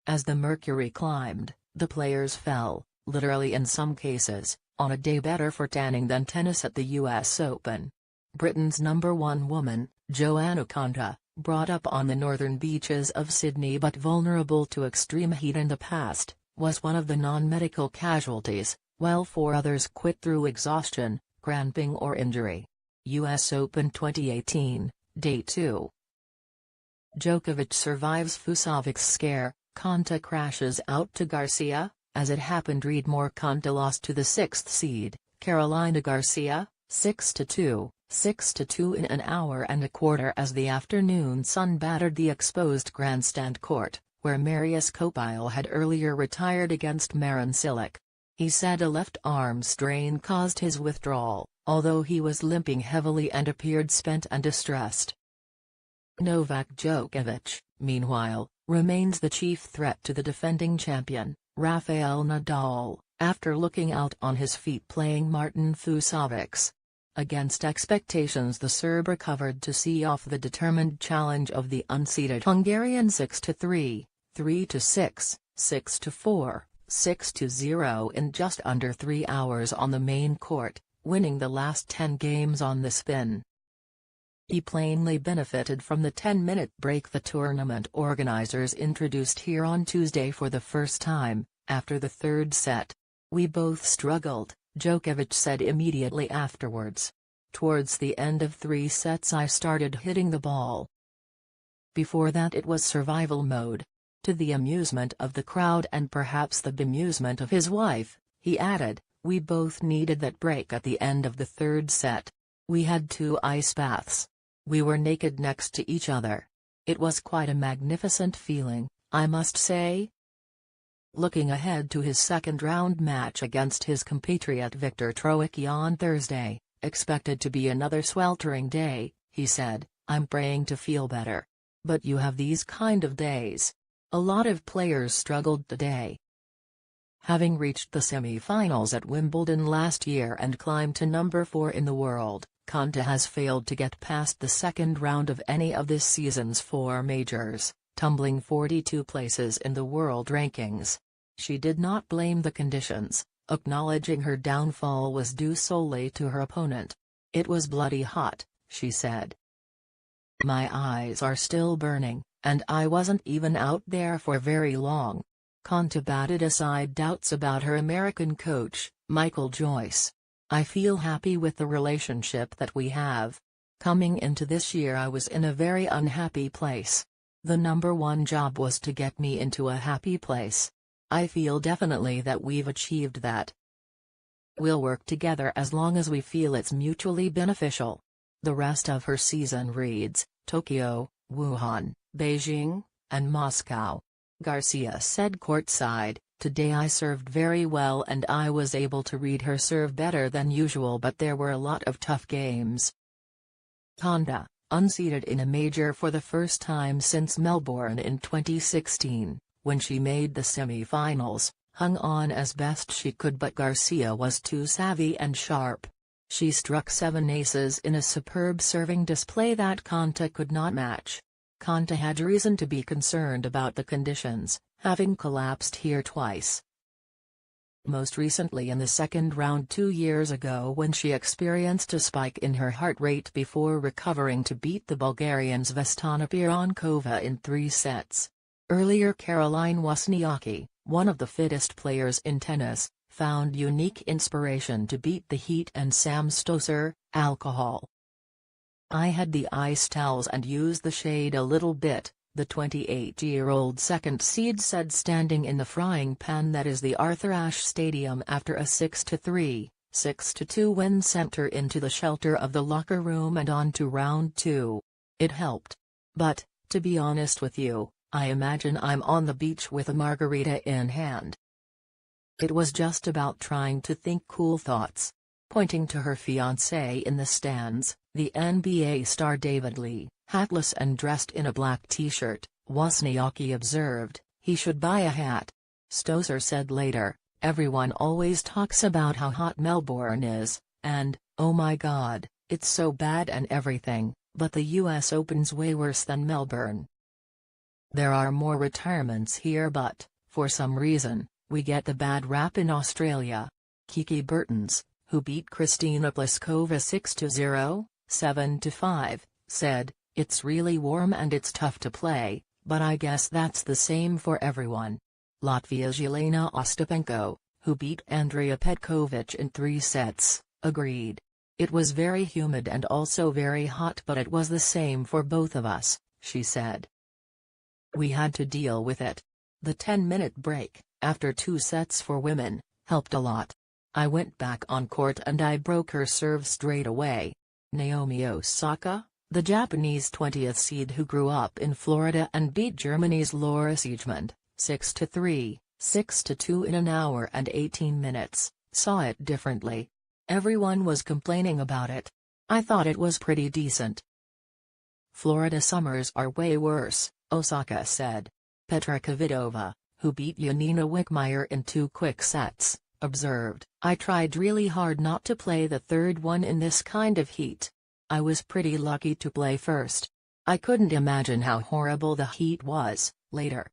As the mercury climbed, the players fell, literally in some cases, on a day better for tanning than tennis at the US Open. Britain's #1 woman, Johanna Konta, brought up on the northern beaches of Sydney but vulnerable to extreme heat in the past, was one of the non-medical casualties, while 4 others quit through exhaustion, cramping or injury. US Open 2018, Day 2. Djokovic survives Fusovic's scare, Konta crashes out to Garcia. As it happened, read more. Konta lost to the 6th seed, Carolina Garcia, 6-2, 6-2 in an hour and a quarter as the afternoon sun battered the exposed grandstand court, where Marius Copil had earlier retired against Marin Cilic. He said a left arm strain caused his withdrawal, although he was limping heavily and appeared spent and distressed. Novak Djokovic, meanwhile, remains the chief threat to the defending champion, Rafael Nadal, after looking out on his feet playing Martin Fucsovics. Against expectations, the Serb recovered to see off the determined challenge of the unseeded Hungarian 6-3, 3-6, 6-4, 6-0 in just under 3 hours on the main court, winning the last 10 games on the spin. He plainly benefited from the 10-minute break the tournament organizers introduced here on Tuesday for the first time, after the third set. "We both struggled," Djokovic said immediately afterwards. "Towards the end of 3 sets I started hitting the ball. Before that it was survival mode." To the amusement of the crowd and perhaps the bemusement of his wife, he added, "We both needed that break at the end of the third set. We had 2 ice baths. We were naked next to each other. It was quite a magnificent feeling, I must say." Looking ahead to his second-round match against his compatriot Viktor Troicki on Thursday, expected to be another sweltering day, he said, "I'm praying to feel better. But you have these kind of days. A lot of players struggled today." Having reached the semi-finals at Wimbledon last year and climbed to number 4 in the world, Konta has failed to get past the second round of any of this season's 4 majors, tumbling 42 places in the world rankings. She did not blame the conditions, acknowledging her downfall was due solely to her opponent. "It was bloody hot," she said. "My eyes are still burning, and I wasn't even out there for very long." Konta batted aside doubts about her American coach, Michael Joyce. "I feel happy with the relationship that we have. Coming into this year I was in a very unhappy place. The #1 job was to get me into a happy place. I feel definitely that we've achieved that. We'll work together as long as we feel it's mutually beneficial." The rest of her season reads, Tokyo, Wuhan, Beijing, and Moscow. Garcia said courtside, "Today I served very well and I was able to read her serve better than usual, but there were a lot of tough games." Konta, unseeded in a major for the first time since Melbourne in 2016, when she made the semi-finals, hung on as best she could, but Garcia was too savvy and sharp. She struck 7 aces in a superb serving display that Konta could not match. Konta had reason to be concerned about the conditions, having collapsed here twice. Most recently in the second round 2 years ago when she experienced a spike in her heart rate before recovering to beat the Bulgarian's Vesna Pironkova in 3 sets. Earlier Caroline Wozniacki, one of the fittest players in tennis, found unique inspiration to beat the heat and Sam Stosur, alcohol. "I had the ice towels and used the shade a little bit," the 28-year-old second seed said, standing in the frying pan that is the Arthur Ashe Stadium after a 6-3, 6-2 win sent her into the shelter of the locker room and on to round 2. "It helped. But, to be honest with you, I imagine I'm on the beach with a margarita in hand. It was just about trying to think cool thoughts." Pointing to her fiancé in the stands, the NBA star David Lee, hatless and dressed in a black t-shirt, Wozniacki observed, "He should buy a hat." Stosur said later, "Everyone always talks about how hot Melbourne is, and, oh my god, it's so bad and everything, but the US Open's way worse than Melbourne." There are more retirements here but, for some reason, we get the bad rap in Australia. Kiki Bertens, who beat Kristina Pliskova 6-0, 7-5, said, "It's really warm and it's tough to play, but I guess that's the same for everyone." Latvia's Jelena Ostapenko, who beat Andrea Petkovic in 3 sets, agreed. "It was very humid and also very hot, but it was the same for both of us," she said. "We had to deal with it. The 10-minute break, after 2 sets for women, helped a lot. I went back on court and I broke her serve straight away." Naomi Osaka, the Japanese 20th seed who grew up in Florida and beat Germany's Laura Siegemund, 6-3, 6-2 in an hour and 18 minutes, saw it differently. "Everyone was complaining about it. I thought it was pretty decent." "Florida summers are way worse," Osaka said. Petra Kvitova, who beat Janina Wickmeyer in 2 quick sets, observed, "I tried really hard not to play the third one in this kind of heat. I was pretty lucky to play first. I couldn't imagine how horrible the heat was." Later,